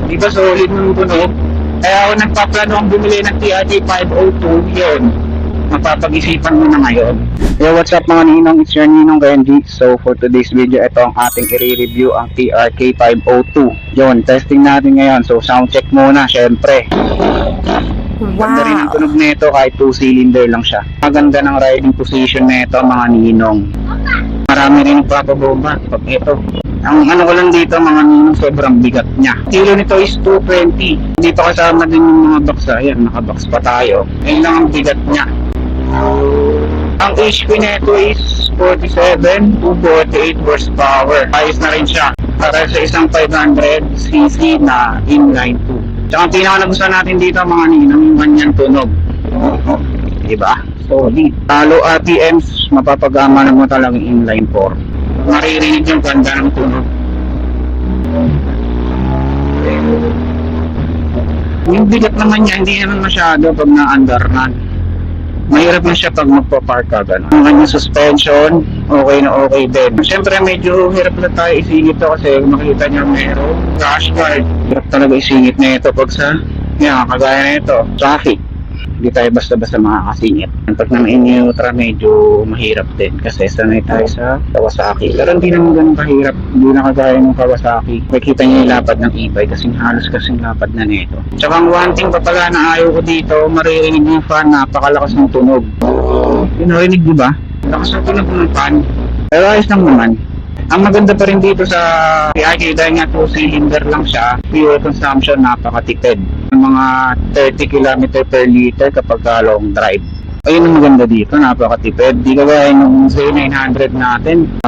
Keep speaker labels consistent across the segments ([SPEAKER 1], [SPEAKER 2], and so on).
[SPEAKER 1] Di ba solid ng tunog? Kaya ako nagpaplano ang bumili ng TRK 502 yun. Mapapag-isipan mo na ngayon. Yo, what's up mga ninong? It's your Ninong Genji. So for today's video, ito ang ating i-review ang TRK 502. Yun, testing natin ngayon. So sound check muna, syempre. Ganda rin ang tunog nito kahit 2-cylinder lang siya. Maganda ng riding position nito mga ninong. Marami rin papabomba pag ito. Ang ano ko lang dito mga ninong, sobrang bigat niya. Kilo nito is 220. Dito kasama din yung mga box. Ayan, nakabox pa tayo. Ayun lang ang bigat niya. Ang HP nito is 47 to 48 horsepower. Ayos na rin siya para sa isang 500cc na inline 2. Tsaka ang pinaka nagustuhan natin dito mga ninong, yung kanyang tunog. Diba? Solid. Talo RPMs, mapapagama na mo talagang inline 4. Maririnig yung ganda ng tunog. Yung bigat naman niya, hindi naman masyado pag na-underrun. Mahirap na siya pag magpa-park ka, gano'n. Ang kanyang suspension, okay na okay din. Siyempre, medyo hirap na tayo isingit to kasi makita niyo meron crash guard. Hirap talaga isingit na ito pag sa, kagaya na ito, traffic. Hindi tayo basta-basta makakasingit. Pag na-in-neutral, medyo mahirap din kasi sanay tayo sa Kawasaki. Pero hindi naman ganun kahirap. Hindi na kagaya ng Kawasaki. Makikita niyo yung lapad ng e-bike kasing halos kasing lapad na nito. Tsaka ang one thing pa pala na ayaw ko dito, maririnig yung fan, napakalakas ng tunog. Yung narinig niyo ba? Lakas ng tunog ng fan. Pero ayos lang naman. Ang maganda pa rin dito sa TRK dahil nga 2-cylinder lang siya, fuel consumption napakatipid. Mga 30 km per liter kapag long drive. Ayun ang maganda dito, napakatipid. Di kagaya nung Z900 natin,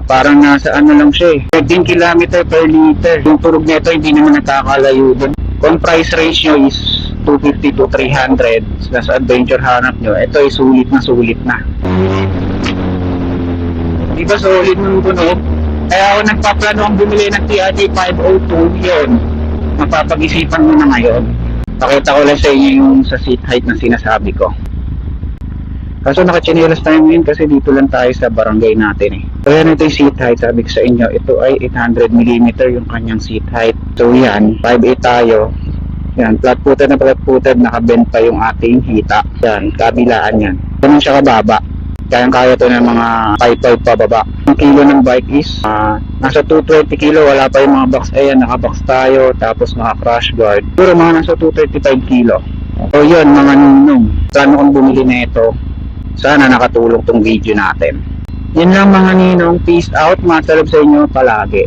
[SPEAKER 1] parang nasa ano lang siya 13 km per liter. Yung tunog nito hindi naman nakakalayo dun. Kung price range nyo is 250 to 300, nasa adventure hanap nyo, ito ay sulit na. Di ba solid ng tunog? Kaya ako nagpaplano ang bumili ng TRK 502 yun. Mapapag-isipan mo na ngayon. Pakita ko lang sa inyo yung sa seat height na sinasabi ko. Kaso nakachinelas tayo ngayon kasi dito lang tayo sa barangay natin eh. So yan ito yung seat height, sabi ko sa inyo, ito ay 800mm yung kanyang seat height. So yan, 5'8 tayo. Yan, flat-footed na flat-footed, nakabend pa yung ating hita. Yan, kabilaan yan. Ganun siya kababa. Kayang-kaya to ng mga 5'5 pababa. Ang kilo ng bike is nasa 220 kilo, wala pa yung mga box. Ayan, nakabox tayo, tapos naka-crash guard. Pero mga nasa 235 kilo. So yun, mga nunong. Sana kung bumili na ito, sana nakatulong tong video natin. Yun lang mga ninong, peace out, matalab sa inyo palagi.